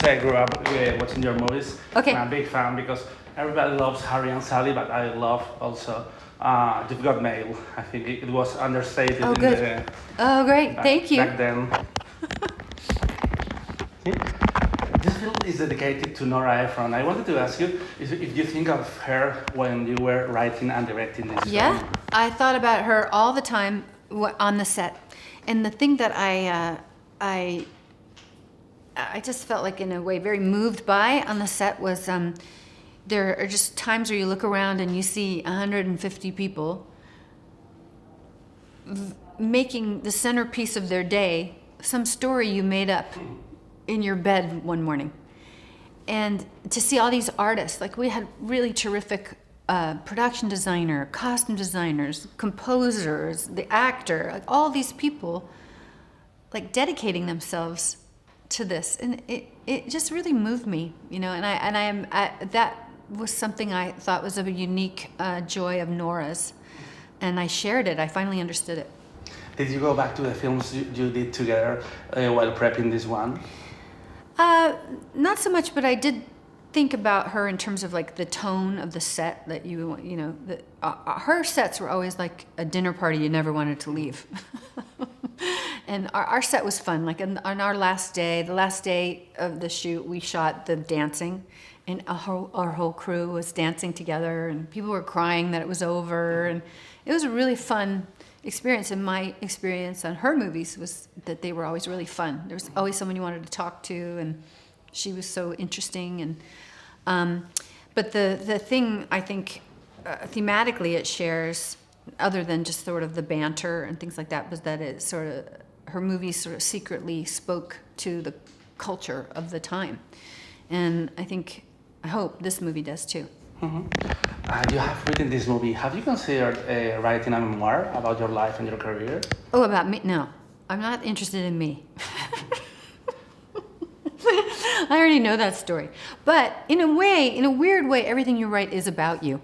say I grew up watching your movies. Okay. I'm a big fan because everybody loves Harry and Sally, but I love also You've Got Mail. I think it was understated. Oh, good. Oh, great. Thank you. Back then. This film is dedicated to Nora Ephron. I wanted to ask you if you think of her when you were writing and directing this film. Yeah, I thought about her all the time on the set. And the thing that I just felt like, in a way, very moved by on the set was there are just times where you look around and you see 150 people making the centerpiece of their day some story you made up in your bed one morning. And to see all these artists, like we had really terrific production designer, costume designers, composers, the actor, like all these people like dedicating themselves to this, and it just really moved me, you know. And that was something I thought was a unique joy of Nora's, and I shared it. I finally understood it. Did you go back to the films you did together while prepping this one? Not so much, but I did think about her in terms of like the tone of the set that you know. Her sets were always like a dinner party you never wanted to leave. And our set was fun. Like on our last day, the last day of the shoot, we shot the dancing, and our whole crew was dancing together, and people were crying that it was over, and it was a really fun experience. And my experience on her movies was that they were always really fun. There was always someone you wanted to talk to, and she was so interesting. And but the thing I think thematically it shares, other than just sort of the banter and things like that, was that it sort of, her movies sort of secretly spoke to the culture of the time. And I hope this movie does too. Mm-hmm. You have written this movie. Have you considered writing a memoir about your life and your career? Oh, about me? No, I'm not interested in me. I already know that story. But in a weird way, everything you write is about you.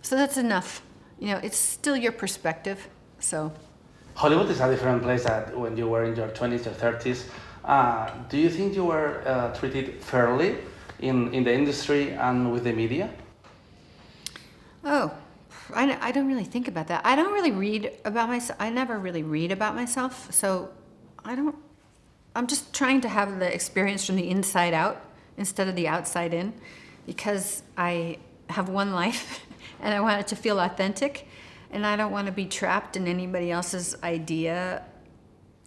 So that's enough. You know, it's still your perspective, so. Hollywood is a different place than when you were in your 20s or 30s. Do you think you were treated fairly in the industry and with the media? Oh, I don't really think about that. I don't really read about myself. I never really read about myself, so I'm just trying to have the experience from the inside out instead of the outside in, because I have one life and I want it to feel authentic, and I don't want to be trapped in anybody else's idea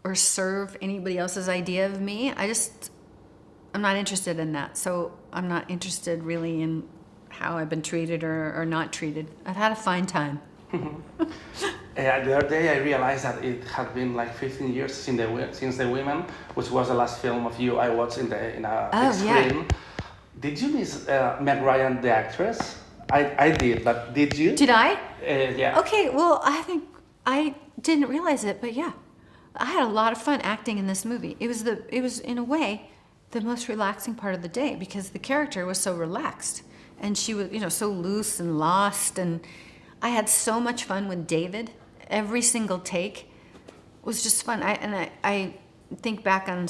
or serve anybody else's idea of me. I'm not interested in that. So I'm not interested really in how I've been treated or not treated. I've had a fine time. The other day I realized that it had been like 15 years since The Women, which was the last film of you I watched in a big screen. Yeah. Did you miss Meg Ryan, the actress? I did, but did you? Did I? Yeah. Okay, well, I think I didn't realize it, but yeah. I had a lot of fun acting in this movie. It was in a way the most relaxing part of the day, because the character was so relaxed and she was, so loose and lost, and I had so much fun with David. Every single take was just fun. I think back on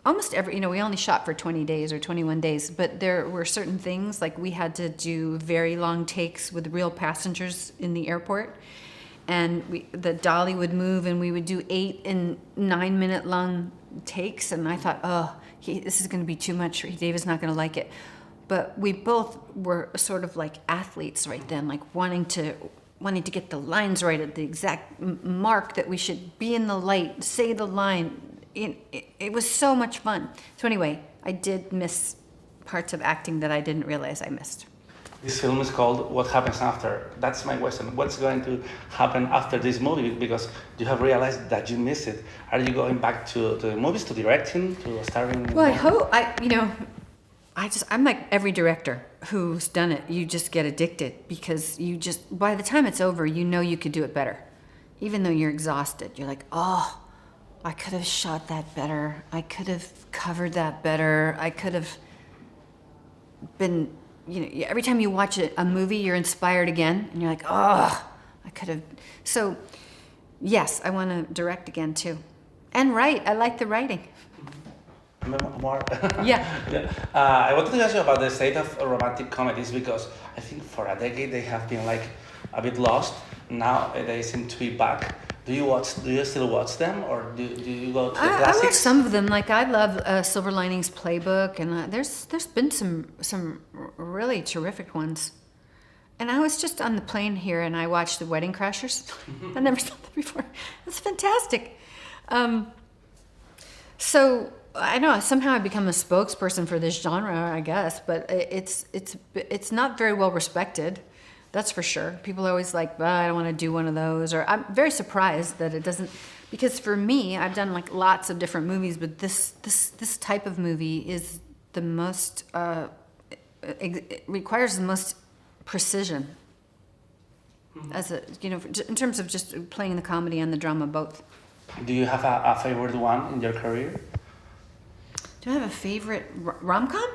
almost every, we only shot for 20 days or 21 days, but there were certain things, like we had to do very long takes with real passengers in the airport, and the dolly would move and we would do 8 and 9 minute long takes, and I thought, this is going to be too much. David's not going to like it. But we both were sort of like athletes right then, like wanting to get the lines right at the exact mark that we should be in the light, say the line. It was so much fun. So anyway, I did miss parts of acting that I didn't realize I missed. This film is called What Happens After. That's my question. What's going to happen after this movie? Because you have realized that you missed it. Are you going back to the movies, to directing, to starring? Well, I hope. I'm like every director who's done it. You just get addicted, because by the time it's over, you could do it better. Even though you're exhausted, you're like, I could have shot that better. I could have covered that better. I could have been, every time you watch a movie, you're inspired again. And you're like, I could have. So, yes, I want to direct again, too. And write. I like the writing. More. Yeah. Yeah. I wanted to ask you about the state of romantic comedies because I think for a decade they have been like a bit lost. Now they seem to be back. Do you still watch them, or do you go to the I classics? watch some of them. Like I love Silver Linings Playbook, and there's been some really terrific ones. And I was just on the plane here, and I watched The Wedding Crashers. I never saw that before. It's fantastic. So I know somehow I've become a spokesperson for this genre, I guess, but it's not very well respected. That's for sure. People are always like, I don't want to do one of those, or I'm very surprised that it doesn't, because for me, I've done like lots of different movies, but this type of movie is the most, it requires the most precision, as a, you know, in terms of just playing the comedy and the drama both. Do you have a favorite one in your career? Do I have a favorite rom-com?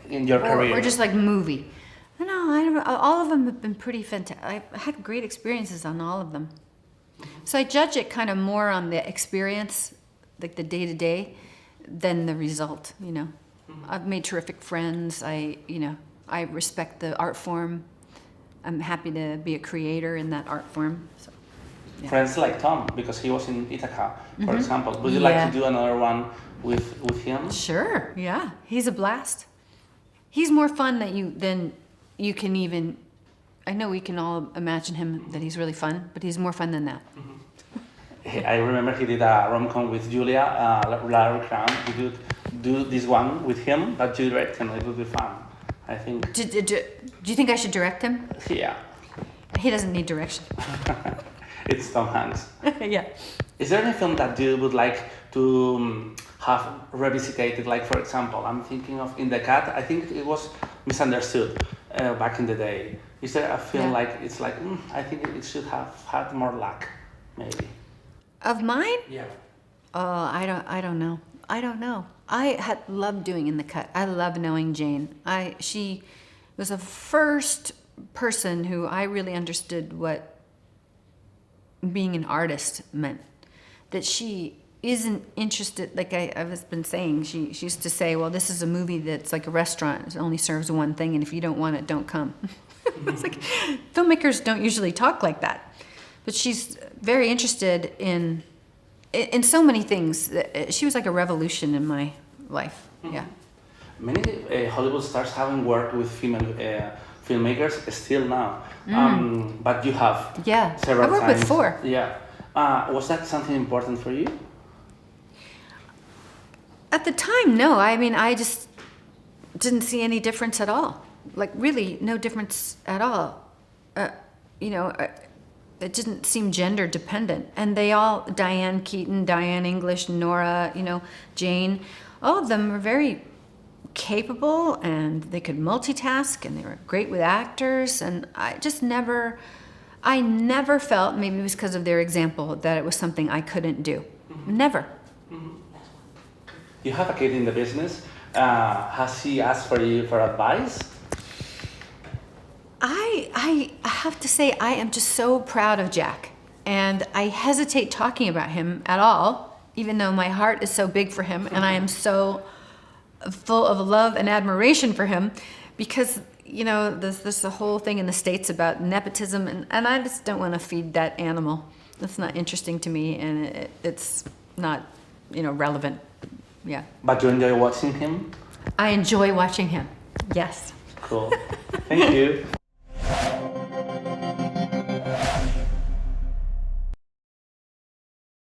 In your career? Or just like movie? No, I don't, all of them have been pretty fantastic. I had great experiences on all of them. So I judge it kind of more on the experience, like the day-to-day, than the result, you know. I've made terrific friends. I respect the art form. I'm happy to be a creator in that art form. So, yeah. Friends like Tom, because he was in Ithaca, for example. Would you like to do another one with him? Sure, yeah. He's a blast. He's more fun than you can even, I know we can all imagine him that he's really fun, but he's more fun than that. I remember he did a rom-com with Julia, Larry Crown. We could do this one with him, but you direct him. It would be fun, I think. Do you think I should direct him? Yeah. He doesn't need direction. It's Tom Hanks. Yeah. Is there any film that you would like to have revisited? Like, for example, I'm thinking of In the Cat. I think it was misunderstood back in the day. Is there a film like, it's like, I think it should have had more luck, maybe? Of mine? Yeah. Oh, I don't know. I don't know. I had loved doing In the Cut. I love knowing Jane. She was the first person who I really understood what being an artist meant. That she isn't interested, like I've been saying, she used to say, well, this is a movie that's like a restaurant. It only serves one thing, and if you don't want it, don't come. It's like, filmmakers don't usually talk like that. But she's very interested in so many things. She was like a revolution in my life. Yeah. Many Hollywood stars haven't worked with female filmmakers still now, but you have several I worked times. with 4. Yeah. Was that something important for you? At the time, no. I mean, I just didn't see any difference at all. Like, really, no difference at all. It didn't seem gender dependent. And they all, Diane Keaton, Diane English, Nora, Jane, all of them were very capable, and they could multitask, and they were great with actors. And I never felt, maybe it was because of their example, that it was something I couldn't do. Never. You have a kid in the business. Has he asked for you for advice? I have to say, I am just so proud of Jack, and I hesitate talking about him at all, even though my heart is so big for him, and I am so full of love and admiration for him, because there's the whole thing in the States about nepotism, and I just don't want to feed that animal. That's not interesting to me, and it's not relevant. Yeah. But you enjoy watching him? I enjoy watching him. Yes. Cool. Thank you.